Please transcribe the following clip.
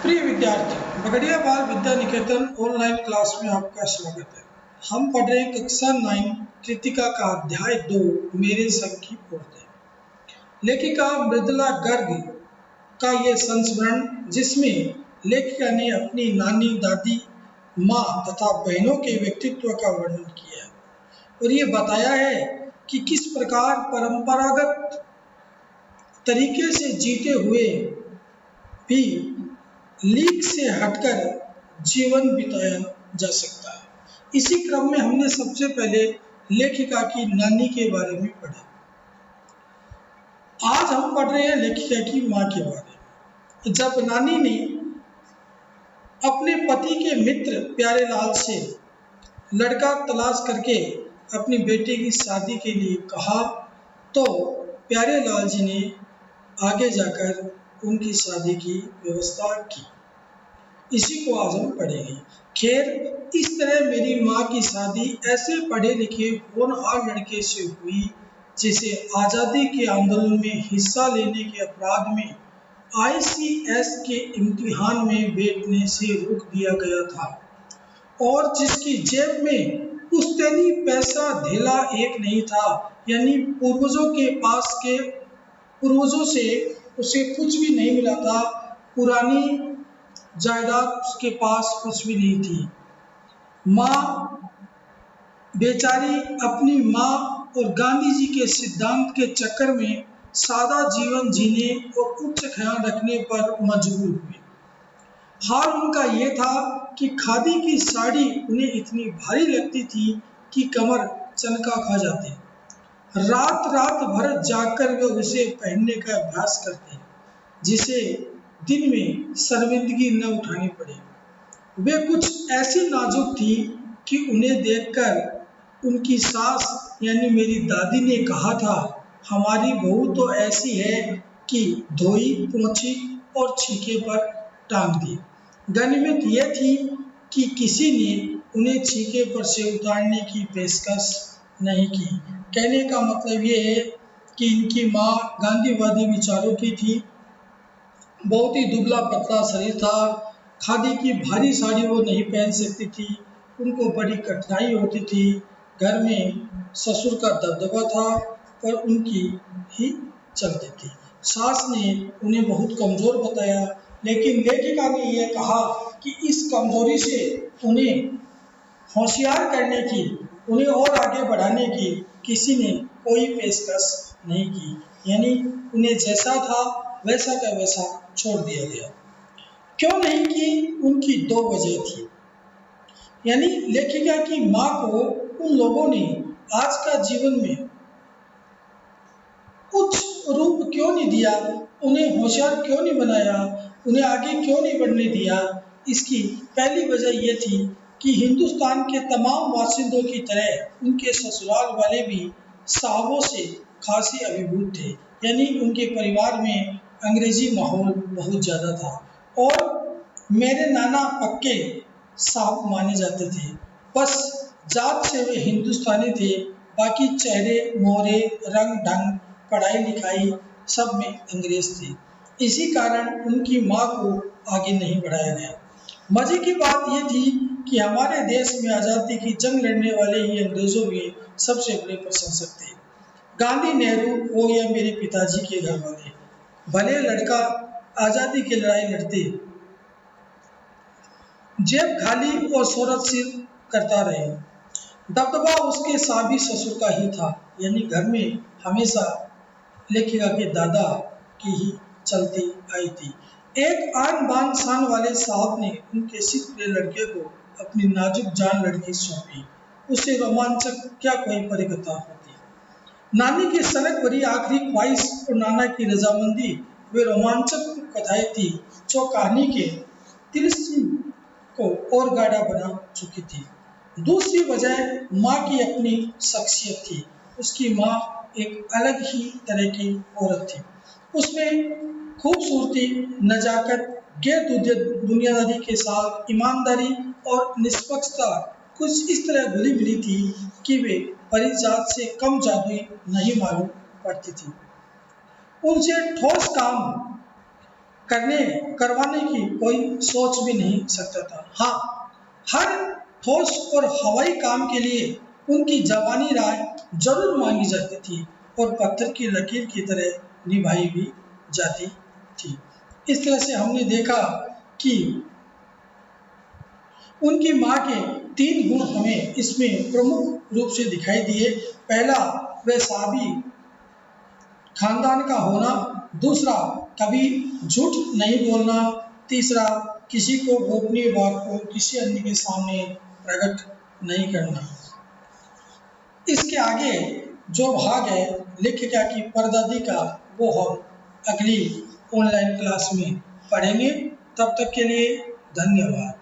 प्रिय विद्यार्थी, बगड़िया बाल विद्या निकेतन ऑनलाइन क्लास में आपका स्वागत है। हम पढ़ रहे हैं कक्षा 9 कृतिका का अध्याय 2 मेरे संग की पोते। लेखिका मृदुला गर्ग का यह संस्मरण, जिसमें लेखिका ने अपनी नानी, दादी, माँ तथा बहनों के व्यक्तित्व का वर्णन किया है और ये बताया है कि किस प्रकार परंपरागत तरीके से जीते हुए भी लीक से हटकर जीवन बिताया जा सकता है। इसी क्रम में हमने सबसे पहले लेखिका की नानी के बारे में पढ़ा। आज हम पढ़ रहे हैं लेखिका की माँ के बारे में। जब नानी ने अपने पति के मित्र प्यारेलाल से लड़का तलाश करके अपनी बेटे की शादी के लिए कहा, तो प्यारेलाल जी ने आगे जाकर उनकी शादी की व्यवस्था की। इसी को आज हम पढ़ेंगे। खैर, इस तरह मेरी माँ की शादी ऐसे पढ़े लिखे होनहार लड़के से हुई जिसे आज़ादी के आंदोलन में हिस्सा लेने के अपराध में ICS के इम्तिहान में बैठने से रोक दिया गया था और जिसकी जेब में पुश्तैनी पैसा धेला एक नहीं था, यानी पूर्वजों से उसे कुछ भी नहीं मिला था। पुरानी जायदाद उसके पास कुछ भी नहीं थी। माँ बेचारी अपनी माँ और गांधी जी के सिद्धांत के चक्कर में सादा जीवन जीने और उच्च ख्याल रखने पर मजबूर हुई। हाल उनका ये था कि खादी की साड़ी उन्हें इतनी भारी लगती थी कि कमर चनका खा जाते। रात रात भर जागकर वे उसे पहनने का अभ्यास करते, जिसे दिन में शर्मिंदगी न उठानी पड़े। वे कुछ ऐसी नाजुक थी कि उन्हें देखकर उनकी सास यानी मेरी दादी ने कहा था, हमारी बहू तो ऐसी है कि धोई, पोंछी और छीके पर टांग दी। गनीमत यह थी कि किसी ने उन्हें छीके पर से उतारने की पेशकश नहीं की। कहने का मतलब ये है कि इनकी माँ गांधीवादी विचारों की थी। बहुत ही दुबला पतला शरीर था। खादी की भारी साड़ी वो नहीं पहन सकती थी। उनको बड़ी कठिनाई होती थी। घर में ससुर का दबदबा था पर उनकी ही चलती थी। सास ने उन्हें बहुत कमज़ोर बताया, लेकिन लेखिका ने यह कहा कि इस कमज़ोरी से उन्हें होशियार करने की, उन्हें और आगे बढ़ाने की किसी ने कोई पेशकश नहीं की, यानी उन्हें जैसा था वैसा का वैसा छोड़ दिया गया। क्यों नहीं की? उनकी 2 वजह थी। यानी लेखिका की माँ को उन लोगों ने आज का जीवन में उच्च रूप क्यों नहीं दिया, उन्हें होशियार क्यों नहीं बनाया, उन्हें आगे क्यों नहीं बढ़ने दिया? इसकी पहली वजह यह थी कि हिंदुस्तान के तमाम बाशिंदों की तरह उनके ससुराल वाले भी साहबों से खासे अभिभूत थे। यानी उनके परिवार में अंग्रेजी माहौल बहुत ज़्यादा था और मेरे नाना पक्के साहब माने जाते थे। बस जात से वे हिंदुस्तानी थे, बाकी चेहरे, मोहरे, रंग ढंग, पढ़ाई लिखाई सब में अंग्रेज थे। इसी कारण उनकी माँ को आगे नहीं बढ़ाया गया। मजे की बात यह थी कि हमारे देश में आज़ादी की जंग लड़ने वाले ही अंग्रेजों के सबसे बड़े प्रशंसक थे। गांधी, नेहरू हो या मेरे पिताजी के घर वाले, भले लड़का आज़ादी की लड़ाई लड़ते, जेब खाली और शोहरत सिर करता रहे, दबदबा उसके साबी ससुर का ही था। यानी घर में हमेशा लेखिका के दादा की ही चलती आई थी। एक आन बान शान वाले साहब ने उनके सिख लड़के को अपनी नाजुक जान लड़की सौंपी। उसे रोमांचक क्या कोई परिकथा होती। नानी की सनक भरी आखिरी ख्वाहिश और नाना की रजामंदी वे रोमांचक कथाएं थी जो कहानी के तिरछी को और गाढ़ा बना चुकी थी। दूसरी वजह माँ की अपनी शख्सियत थी। उसकी माँ एक अलग ही तरह की औरत थी। उसमें खूबसूरती, नजाकत, गैर दुनियादारी के साथ ईमानदारी और निष्पक्षता कुछ इस तरह घुली मिली थी कि वे परिजात से कम जादुई नहीं मालूम पड़ती थी। उनसे ठोस काम करवाने की कोई सोच भी नहीं सकता था। हाँ, हर ठोस और हवाई काम के लिए उनकी ज़बानी राय जरूर मांगी जाती थी और पत्थर की लकीर की तरह निभाई भी जाती थी। इस तरह से हमने देखा कि उनकी माँ के 3 गुण हमें इसमें प्रमुख रूप से दिखाई दिए। पहला, वह साबी खानदान का होना। दूसरा, कभी झूठ नहीं बोलना। तीसरा, किसी को गोपनीय बात को किसी अन्य के सामने प्रकट नहीं करना। इसके आगे जो भाग है लेखिका की परदादी का, वो हम अगली ऑनलाइन क्लास में पढ़ेंगे। तब तक के लिए धन्यवाद।